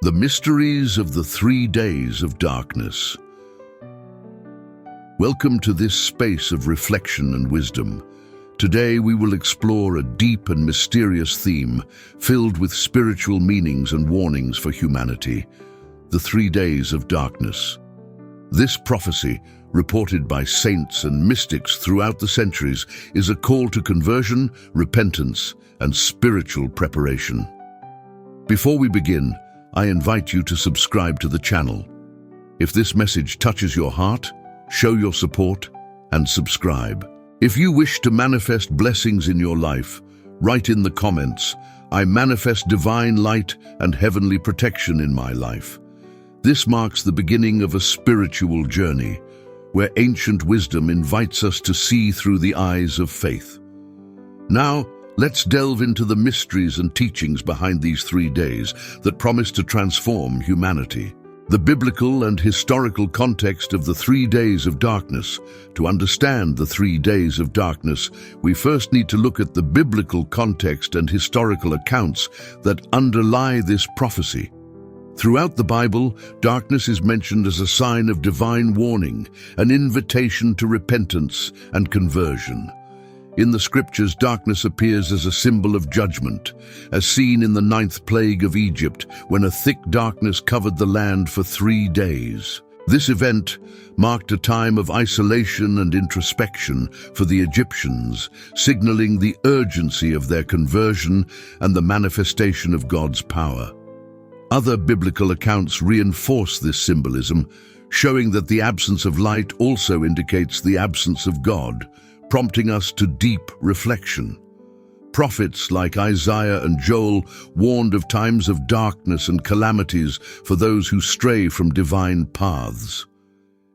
The mysteries of the 3 days of darkness. Welcome to this space of reflection and wisdom. Today we will explore a deep and mysterious theme filled with spiritual meanings and warnings for humanity. The 3 days of darkness. This prophecy, reported by saints and mystics throughout the centuries, is a call to conversion, repentance, and spiritual preparation. Before we begin, I invite you to subscribe to the channel. If this message touches your heart, show your support and subscribe. If you wish to manifest blessings in your life, write in the comments, "I manifest divine light and heavenly protection in my life." This marks the beginning of a spiritual journey, where ancient wisdom invites us to see through the eyes of faith. Now, let's delve into the mysteries and teachings behind these 3 days that promise to transform humanity. The biblical and historical context of the 3 days of darkness. To understand the 3 days of darkness, we first need to look at the biblical context and historical accounts that underlie this prophecy. Throughout the Bible, darkness is mentioned as a sign of divine warning, an invitation to repentance and conversion. In the scriptures, darkness appears as a symbol of judgment, as seen in the 9th plague of Egypt, when a thick darkness covered the land for 3 days. This event marked a time of isolation and introspection for the Egyptians, signaling the urgency of their conversion and the manifestation of God's power. Other biblical accounts reinforce this symbolism, showing that the absence of light also indicates the absence of God, prompting us to deep reflection. Prophets like Isaiah and Joel warned of times of darkness and calamities for those who stray from divine paths.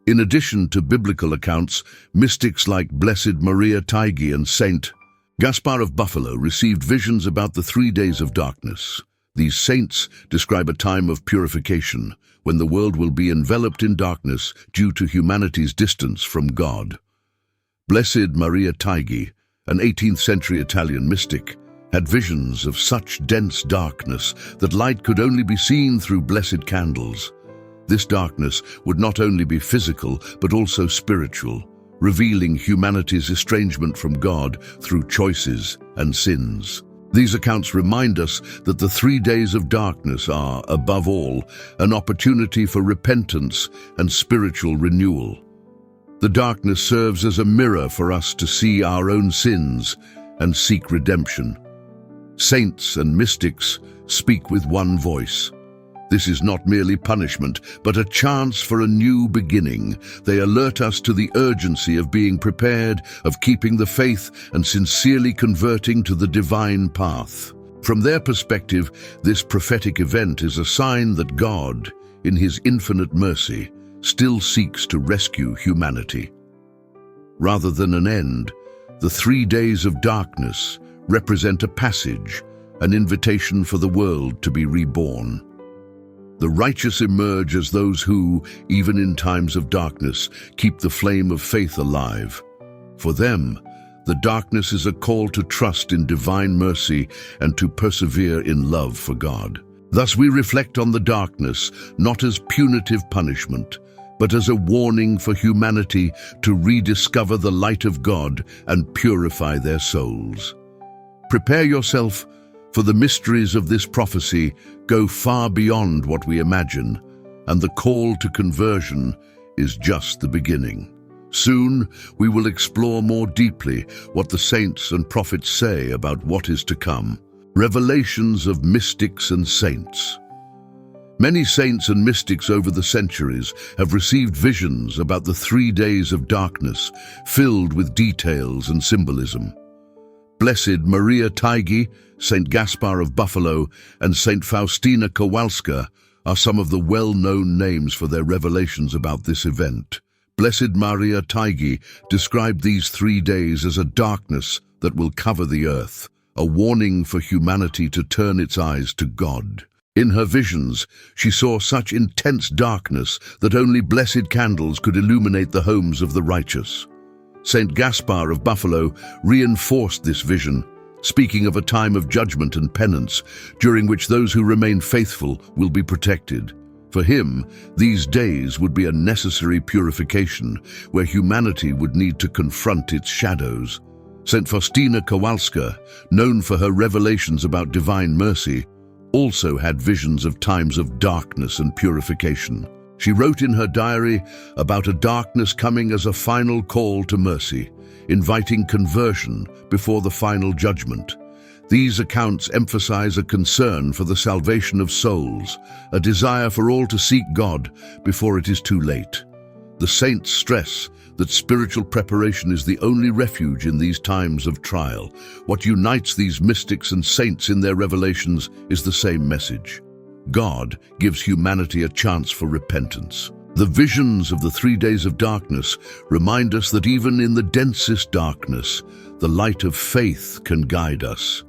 In addition to biblical accounts, mystics like Blessed Maria Tygi and Saint Gaspar of Buffalo received visions about the 3 days of darkness. These saints describe a time of purification, when the world will be enveloped in darkness due to humanity's distance from God. Blessed Maria Tygi, an 18th century Italian mystic, had visions of such dense darkness that light could only be seen through blessed candles. This darkness would not only be physical but also spiritual, revealing humanity's estrangement from God through choices and sins. These accounts remind us that the 3 days of darkness are, above all, an opportunity for repentance and spiritual renewal. The darkness serves as a mirror for us to see our own sins and seek redemption. Saints and mystics speak with one voice. This is not merely punishment, but a chance for a new beginning. They alert us to the urgency of being prepared, of keeping the faith, and sincerely converting to the divine path. From their perspective, this prophetic event is a sign that God, in His infinite mercy, still seeks to rescue humanity. Rather than an end, the 3 days of darkness represent a passage, an invitation for the world to be reborn. The righteous emerge as those who, even in times of darkness, keep the flame of faith alive. For them, the darkness is a call to trust in divine mercy and to persevere in love for God. Thus we reflect on the darkness not as punitive punishment, but as a warning for humanity to rediscover the light of God and purify their souls. Prepare yourself, for the mysteries of this prophecy go far beyond what we imagine, and the call to conversion is just the beginning. Soon, we will explore more deeply what the saints and prophets say about what is to come. Revelations of mystics and saints. Many saints and mystics over the centuries have received visions about the 3 days of darkness, filled with details and symbolism. Blessed Maria Tygi, Saint Gaspar of Buffalo, and Saint Faustina Kowalska are some of the well-known names for their revelations about this event. Blessed Maria Tygi described these 3 days as a darkness that will cover the earth, a warning for humanity to turn its eyes to God. In her visions, she saw such intense darkness that only blessed candles could illuminate the homes of the righteous. Saint Gaspar of Buffalo reinforced this vision, speaking of a time of judgment and penance, during which those who remain faithful will be protected. For him, these days would be a necessary purification, where humanity would need to confront its shadows. St. Faustina Kowalska, known for her revelations about divine mercy, also had visions of times of darkness and purification. She wrote in her diary about a darkness coming as a final call to mercy, inviting conversion before the final judgment. These accounts emphasize a concern for the salvation of souls, a desire for all to seek God before it is too late. The saints stress that spiritual preparation is the only refuge in these times of trial. What unites these mystics and saints in their revelations is the same message. God gives humanity a chance for repentance. The visions of the 3 days of darkness remind us that even in the densest darkness, the light of faith can guide us.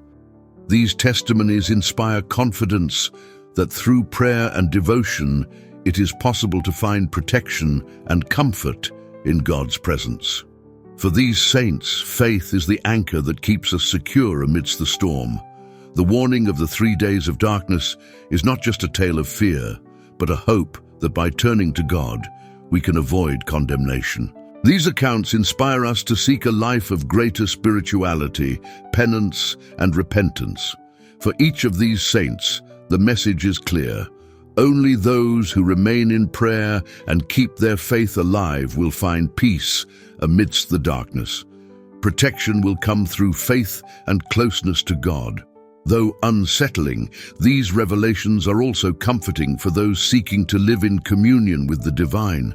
These testimonies inspire confidence that through prayer and devotion, it is possible to find protection and comfort in God's presence. For these saints, faith is the anchor that keeps us secure amidst the storm. The warning of the 3 days of darkness is not just a tale of fear, but a hope that by turning to God, we can avoid condemnation. These accounts inspire us to seek a life of greater spirituality, penance, and repentance. For each of these saints, the message is clear. Only those who remain in prayer and keep their faith alive will find peace amidst the darkness. Protection will come through faith and closeness to God. Though unsettling, these revelations are also comforting for those seeking to live in communion with the divine.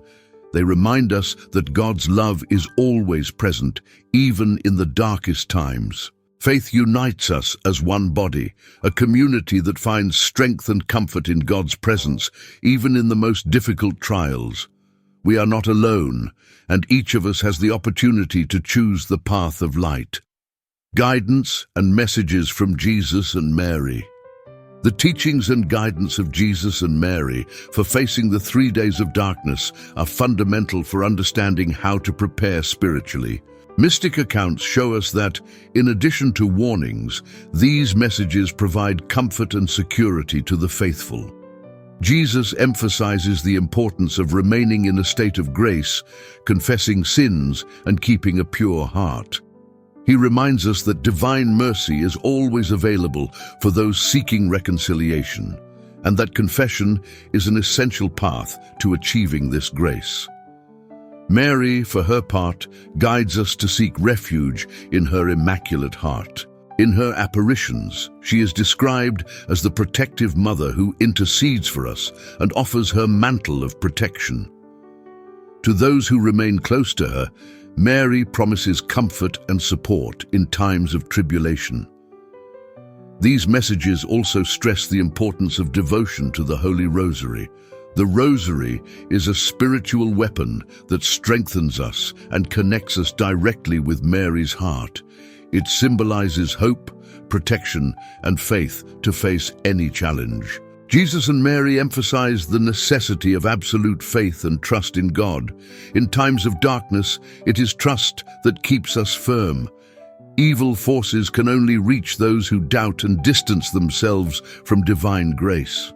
They remind us that God's love is always present, even in the darkest times. Faith unites us as one body, a community that finds strength and comfort in God's presence, even in the most difficult trials. We are not alone, and each of us has the opportunity to choose the path of light. Guidance and messages from Jesus and Mary. The teachings and guidance of Jesus and Mary for facing the 3 days of darkness are fundamental for understanding how to prepare spiritually. Mystic accounts show us that, in addition to warnings, these messages provide comfort and security to the faithful. Jesus emphasizes the importance of remaining in a state of grace, confessing sins, and keeping a pure heart. He reminds us that divine mercy is always available for those seeking reconciliation, and that confession is an essential path to achieving this grace. Mary, for her part, guides us to seek refuge in her Immaculate Heart. In her apparitions, she is described as the protective mother who intercedes for us and offers her mantle of protection. To those who remain close to her, Mary promises comfort and support in times of tribulation. These messages also stress the importance of devotion to the Holy Rosary. The Rosary is a spiritual weapon that strengthens us and connects us directly with Mary's heart. It symbolizes hope, protection, and faith to face any challenge. Jesus and Mary emphasized the necessity of absolute faith and trust in God. In times of darkness, it is trust that keeps us firm. Evil forces can only reach those who doubt and distance themselves from divine grace.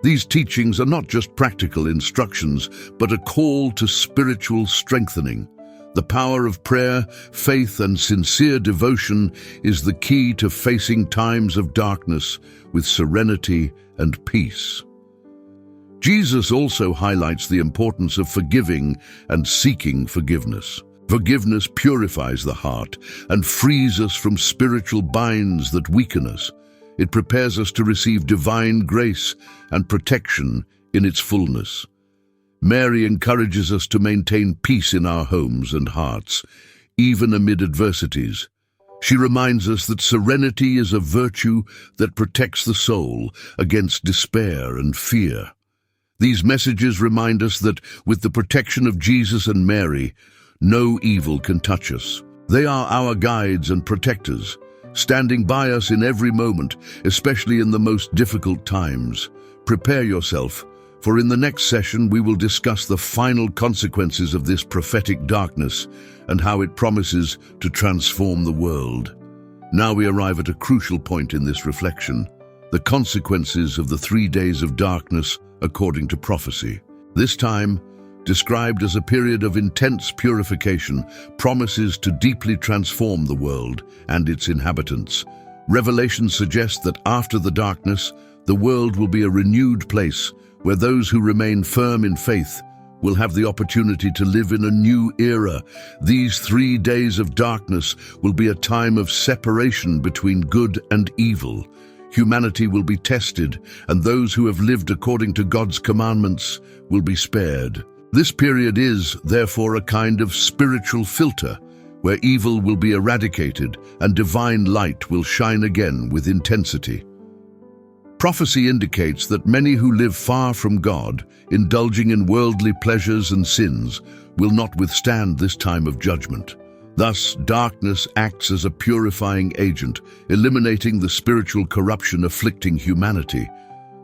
These teachings are not just practical instructions, but a call to spiritual strengthening. The power of prayer, faith, and sincere devotion is the key to facing times of darkness with serenity and peace. Jesus also highlights the importance of forgiving and seeking forgiveness. Forgiveness purifies the heart and frees us from spiritual binds that weaken us. It prepares us to receive divine grace and protection in its fullness. Mary encourages us to maintain peace in our homes and hearts, even amid adversities. She reminds us that serenity is a virtue that protects the soul against despair and fear. These messages remind us that, with the protection of Jesus and Mary, no evil can touch us. They are our guides and protectors, standing by us in every moment, especially in the most difficult times. Prepare yourself, for in the next session we will discuss the final consequences of this prophetic darkness and how it promises to transform the world. Now we arrive at a crucial point in this reflection: the consequences of the 3 days of darkness according to prophecy. This time, described as a period of intense purification, promises to deeply transform the world and its inhabitants. Revelation suggests that after the darkness, the world will be a renewed place where those who remain firm in faith will have the opportunity to live in a new era. These 3 days of darkness will be a time of separation between good and evil. Humanity will be tested, and those who have lived according to God's commandments will be spared. This period is, therefore, a kind of spiritual filter, where evil will be eradicated and divine light will shine again with intensity. Prophecy indicates that many who live far from God, indulging in worldly pleasures and sins, will not withstand this time of judgment. Thus, darkness acts as a purifying agent, eliminating the spiritual corruption afflicting humanity.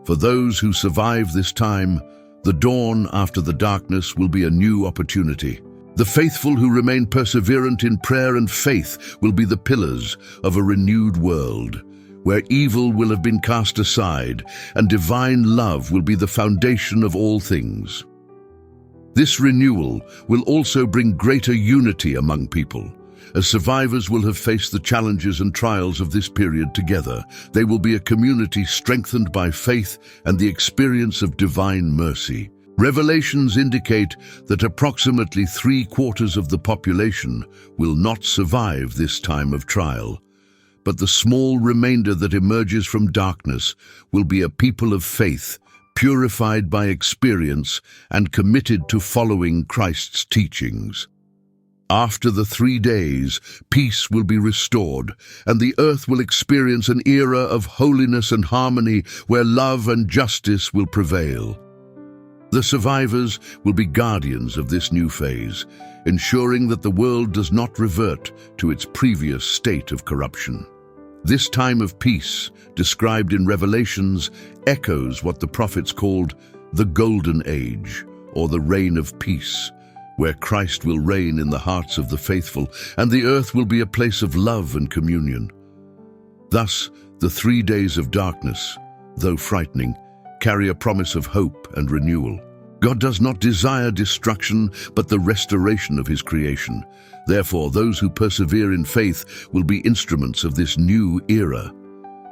For those who survive this time, the dawn after the darkness will be a new opportunity. The faithful who remain perseverant in prayer and faith will be the pillars of a renewed world, where evil will have been cast aside and divine love will be the foundation of all things. This renewal will also bring greater unity among people. As survivors will have faced the challenges and trials of this period together, they will be a community strengthened by faith and the experience of divine mercy. Revelations indicate that approximately 3/4 of the population will not survive this time of trial. But the small remainder that emerges from darkness will be a people of faith, purified by experience and committed to following Christ's teachings. After the 3 days, peace will be restored, and the earth will experience an era of holiness and harmony where love and justice will prevail. The survivors will be guardians of this new phase, ensuring that the world does not revert to its previous state of corruption. This time of peace, described in Revelations, echoes what the prophets called the Golden Age, or the Reign of Peace, where Christ will reign in the hearts of the faithful, and the earth will be a place of love and communion. Thus, the 3 days of darkness, though frightening, carry a promise of hope and renewal. God does not desire destruction, but the restoration of his creation. Therefore, those who persevere in faith will be instruments of this new era.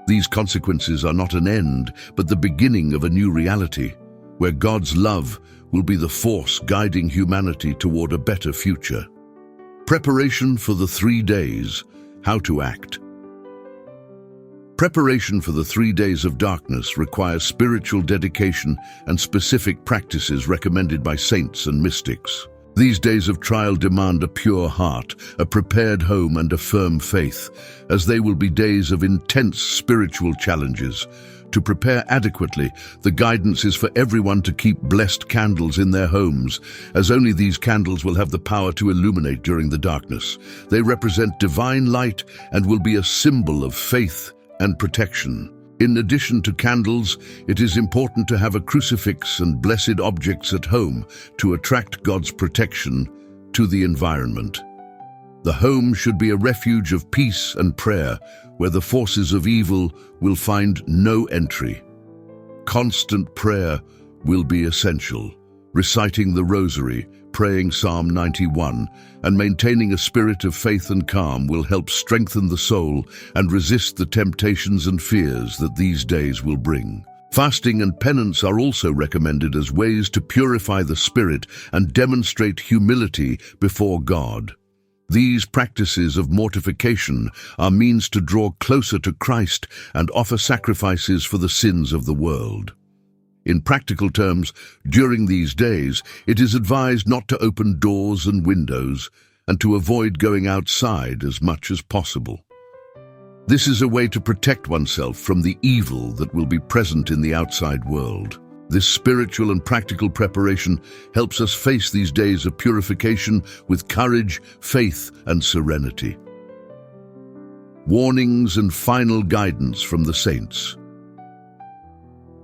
These consequences are not an end, but the beginning of a new reality, where God's love will be the force guiding humanity toward a better future. Preparation for the 3 days, how to act. Preparation for the 3 days of darkness requires spiritual dedication and specific practices recommended by saints and mystics. These days of trial demand a pure heart, a prepared home, and a firm faith, as they will be days of intense spiritual challenges. To prepare adequately, the guidance is for everyone to keep blessed candles in their homes, as only these candles will have the power to illuminate during the darkness. They represent divine light and will be a symbol of faith and protection. In addition to candles, it is important to have a crucifix and blessed objects at home to attract God's protection to the environment. The home should be a refuge of peace and prayer, where the forces of evil will find no entry. Constant prayer will be essential. Reciting the Rosary, praying Psalm 91, and maintaining a spirit of faith and calm will help strengthen the soul and resist the temptations and fears that these days will bring. Fasting and penance are also recommended as ways to purify the spirit and demonstrate humility before God. These practices of mortification are means to draw closer to Christ and offer sacrifices for the sins of the world. In practical terms, during these days, it is advised not to open doors and windows and to avoid going outside as much as possible. This is a way to protect oneself from the evil that will be present in the outside world. This spiritual and practical preparation helps us face these days of purification with courage, faith, and serenity. Warnings and final guidance from the saints.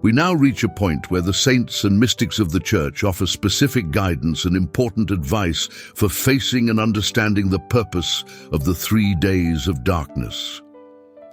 We now reach a point where the saints and mystics of the Church offer specific guidance and important advice for facing and understanding the purpose of the 3 days of darkness.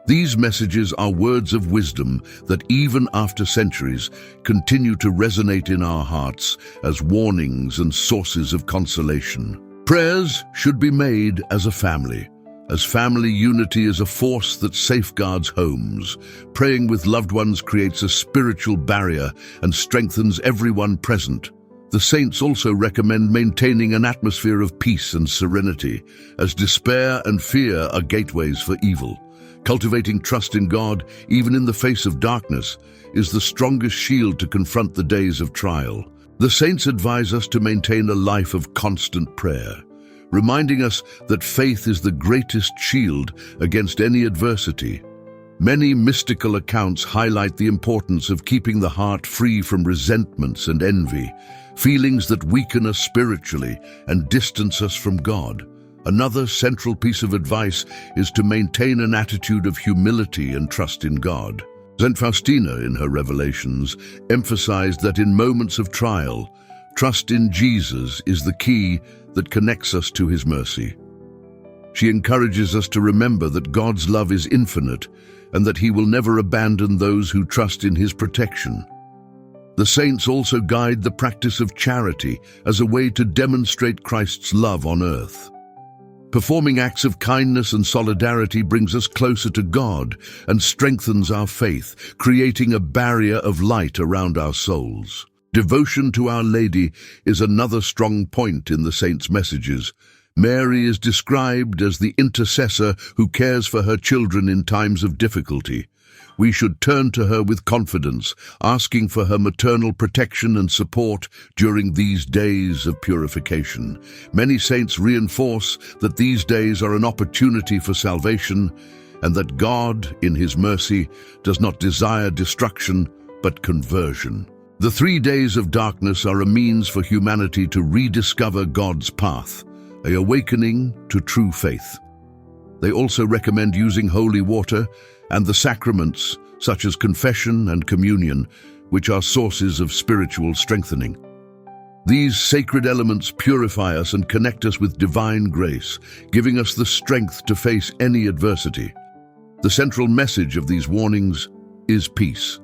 These messages are words of wisdom that even after centuries continue to resonate in our hearts as warnings and sources of consolation. Prayers should be made as a family, as family unity is a force that safeguards homes. Praying with loved ones creates a spiritual barrier and strengthens everyone present. The saints also recommend maintaining an atmosphere of peace and serenity, as despair and fear are gateways for evil. Cultivating trust in God, even in the face of darkness, is the strongest shield to confront the days of trial. The saints advise us to maintain a life of constant prayer, reminding us that faith is the greatest shield against any adversity. Many mystical accounts highlight the importance of keeping the heart free from resentments and envy, feelings that weaken us spiritually and distance us from God. Another central piece of advice is to maintain an attitude of humility and trust in God. St. Faustina, in her Revelations, emphasized that in moments of trial, trust in Jesus is the key that connects us to His mercy. She encourages us to remember that God's love is infinite and that He will never abandon those who trust in His protection. The saints also guide the practice of charity as a way to demonstrate Christ's love on earth. Performing acts of kindness and solidarity brings us closer to God and strengthens our faith, creating a barrier of light around our souls. Devotion to Our Lady is another strong point in the saints' messages. Mary is described as the intercessor who cares for her children in times of difficulty. We should turn to her with confidence, asking for her maternal protection and support during these days of purification. Many saints reinforce that these days are an opportunity for salvation and that God, in His mercy, does not desire destruction but conversion. The 3 days of darkness are a means for humanity to rediscover God's path, an awakening to true faith. They also recommend using holy water and the sacraments, such as confession and communion, which are sources of spiritual strengthening. These sacred elements purify us and connect us with divine grace, giving us the strength to face any adversity. The central message of these warnings is peace.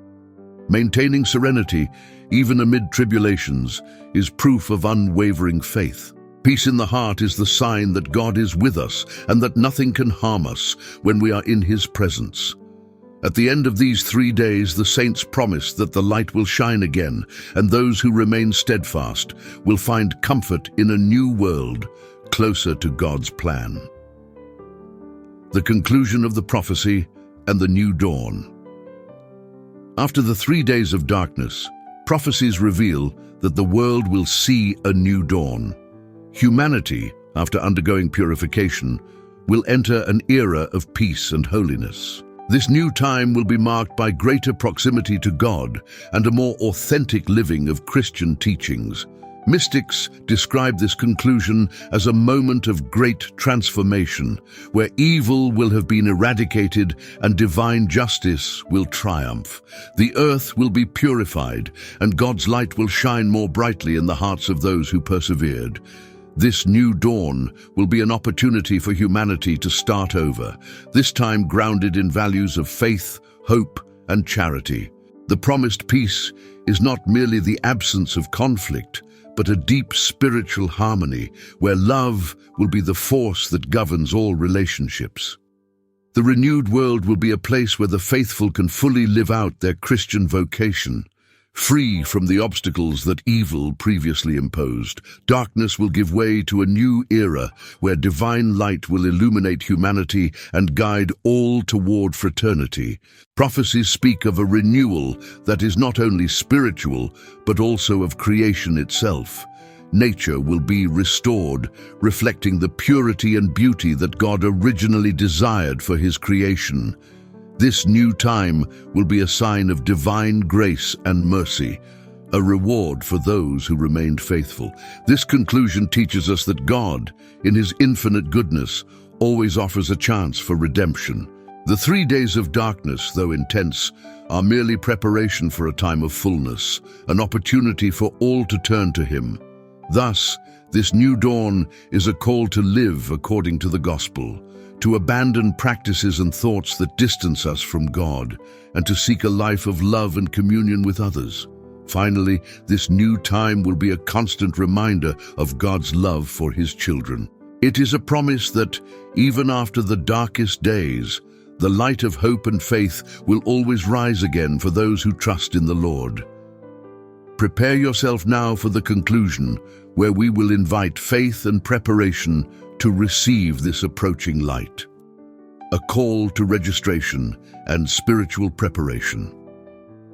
Maintaining serenity, even amid tribulations, is proof of unwavering faith. Peace in the heart is the sign that God is with us and that nothing can harm us when we are in His presence. At the end of these 3 days, the saints promise that the light will shine again, and those who remain steadfast will find comfort in a new world closer to God's plan. The conclusion of the prophecy and the new dawn. After the 3 days of darkness, prophecies reveal that the world will see a new dawn. Humanity, after undergoing purification, will enter an era of peace and holiness. This new time will be marked by greater proximity to God and a more authentic living of Christian teachings. Mystics describe this conclusion as a moment of great transformation, where evil will have been eradicated and divine justice will triumph. The earth will be purified, and God's light will shine more brightly in the hearts of those who persevered. This new dawn will be an opportunity for humanity to start over, this time grounded in values of faith, hope, and charity. The promised peace is not merely the absence of conflict, but a deep spiritual harmony where love will be the force that governs all relationships. The renewed world will be a place where the faithful can fully live out their Christian vocation. Free from the obstacles that evil previously imposed, darkness will give way to a new era where divine light will illuminate humanity and guide all toward fraternity. Prophecies speak of a renewal that is not only spiritual, but also of creation itself. Nature will be restored, reflecting the purity and beauty that God originally desired for His creation. This new time will be a sign of divine grace and mercy, a reward for those who remained faithful. This conclusion teaches us that God, in His infinite goodness, always offers a chance for redemption. The 3 days of darkness, though intense, are merely preparation for a time of fullness, an opportunity for all to turn to Him. Thus, this new dawn is a call to live according to the gospel, to abandon practices and thoughts that distance us from God, and to seek a life of love and communion with others. Finally, this new time will be a constant reminder of God's love for His children. It is a promise that, even after the darkest days, the light of hope and faith will always rise again for those who trust in the Lord. Prepare yourself now for the conclusion, where we will invite faith and preparation to receive this approaching light. A call to registration and spiritual preparation.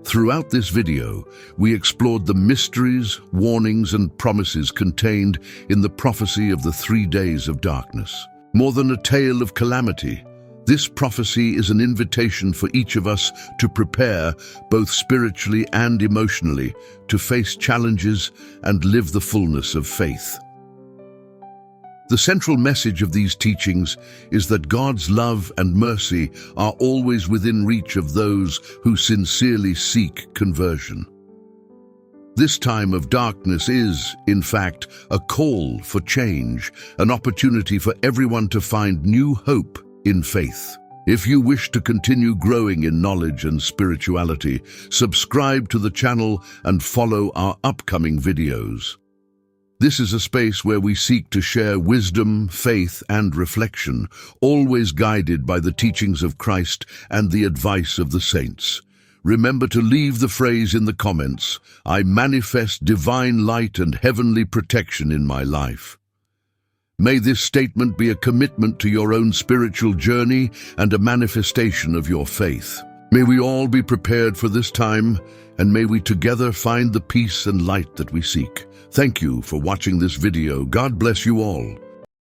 Throughout this video, we explored the mysteries, warnings, and promises contained in the prophecy of the 3 days of darkness. More than a tale of calamity, this prophecy is an invitation for each of us to prepare, both spiritually and emotionally, to face challenges and live the fullness of faith. The central message of these teachings is that God's love and mercy are always within reach of those who sincerely seek conversion. This time of darkness is, in fact, a call for change, an opportunity for everyone to find new hope in faith. If you wish to continue growing in knowledge and spirituality, subscribe to the channel and follow our upcoming videos. This is a space where we seek to share wisdom, faith, and reflection, always guided by the teachings of Christ and the advice of the saints. Remember to leave the phrase in the comments, "I manifest divine light and heavenly protection in my life." May this statement be a commitment to your own spiritual journey and a manifestation of your faith. May we all be prepared for this time, and may we together find the peace and light that we seek. Thank you for watching this video. God bless you all.